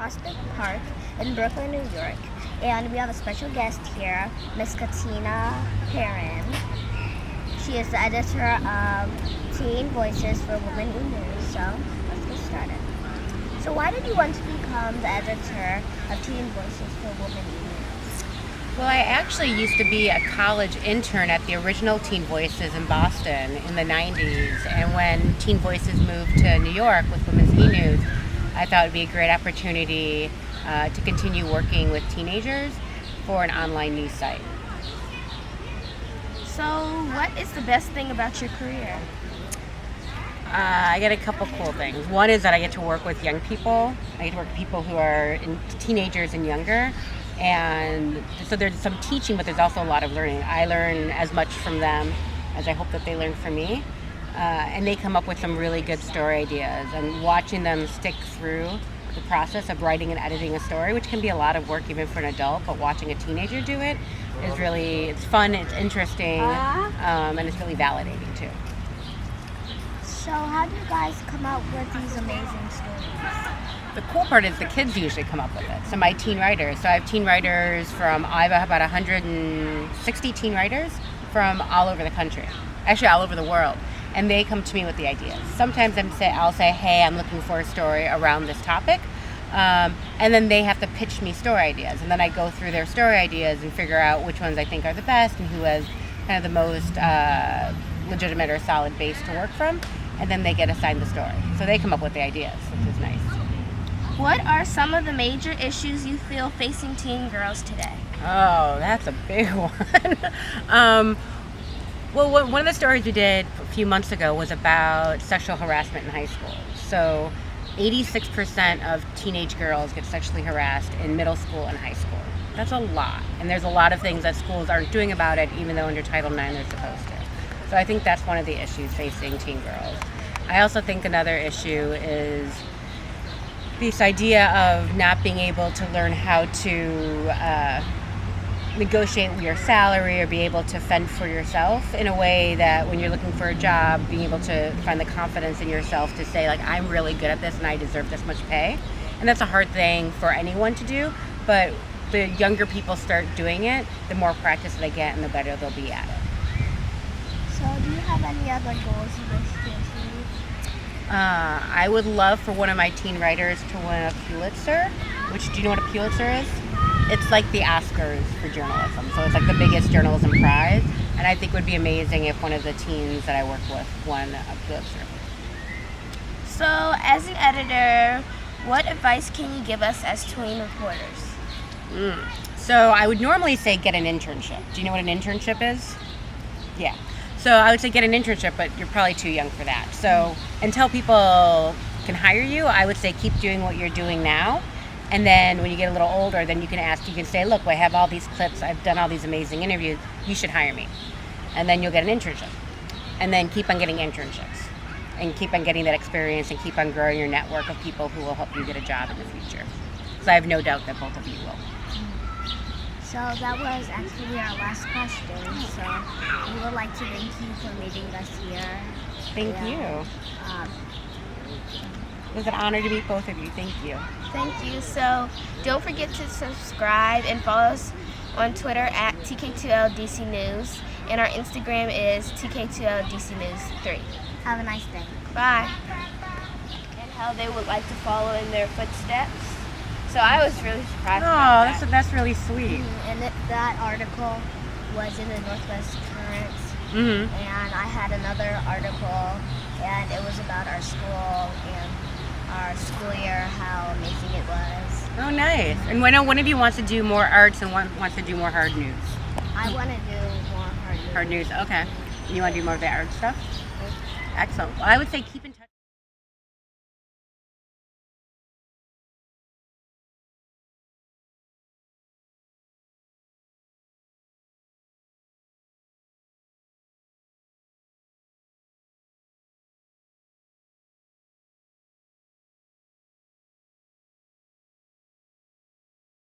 Prospect Park in Brooklyn, New York. And we have a special guest here, Miss Katina Paron. She is the editor of Teen Voices for Women eNews. So let's get started. So why did you want to become the editor of Teen Voices for Women eNews? Well, I actually used to be a college intern at the original Teen Voices in Boston in the 90s. And when Teen Voices moved to New York with Women's eNews, I thought it would be a great opportunity to continue working with teenagers for an online news site. So what is the best thing about your career? I get a couple cool things. One is that I get to work with young people. I get to work with people who are teenagers and younger. And so there's some teaching, but there's also a lot of learning. I learn as much from them as I hope that they learn from me. And they come up with some really good story ideas. And watching them stick through the process of writing and editing a story, which can be a lot of work even for an adult, but watching a teenager do it is really, it's fun, it's interesting, and it's really validating too. So how do you guys come up with these amazing stories? The cool part is the kids usually come up with it. So my teen writers. So I have teen writers I have about 160 teen writers from all over the country. Actually, all over the world. And they come to me with the ideas. Sometimes I'll say, hey, I'm looking for a story around this topic. And then they have to pitch me story ideas. And then I go through their story ideas and figure out which ones I think are the best and who has kind of the most legitimate or solid base to work from. And then they get assigned the story. So they come up with the ideas, which is nice. What are some of the major issues you feel facing teen girls today? Oh, that's a big one. Well, one of the stories we did a few months ago was about sexual harassment in high school. So 86% of teenage girls get sexually harassed in middle school and high school. That's a lot. And there's a lot of things that schools aren't doing about it, even though under Title IX they're supposed to. So I think that's one of the issues facing teen girls. I also think another issue is this idea of not being able to learn how to negotiate your salary or be able to fend for yourself in a way that when you're looking for a job, being able to find the confidence in yourself to say, like, I'm really good at this and I deserve this much pay. And that's a hard thing for anyone to do, but the younger people start doing it, the more practice they get and the better they'll be at it. So do you have any other goals you wish to achieve? I would love for one of my teen writers to win a Pulitzer, which, do you know what a Pulitzer is? It's like the Oscars for journalism. So it's like the biggest journalism prize. And I think it would be amazing if one of the teens that I work with won a Pulitzer. So as an editor, what advice can you give us as tween reporters? So I would normally say get an internship. Do you know what an internship is? Yeah. So I would say get an internship, but you're probably too young for that. So until people can hire you, I would say keep doing what you're doing now. And then when you get a little older, then you can say, look, I have all these clips, I've done all these amazing interviews, you should hire me. And then you'll get an internship. And then keep on getting internships. And keep on getting that experience and keep on growing your network of people who will help you get a job in the future. So I have no doubt that both of you will. So that was actually our last question. So we would like to thank you for meeting us here. Thank you. It was an honor to meet both of you. Thank you. Thank you. So don't forget to subscribe and follow us on Twitter at TK2LDCNews. And our Instagram is TK2LDCNews3. Have a nice day. Bye. And how they would like to follow in their footsteps. So I was really surprised about that. That's really sweet. And that article was in the Northwest Current. Mm-hmm. And I had another article, and it was about our school and our school year, how amazing it was. Oh, nice. And I know one of you wants to do more arts and one wants to do more hard news. I want to do more hard news. Hard news, okay. And you want to do more of the art stuff? Excellent. Well, I would say keep in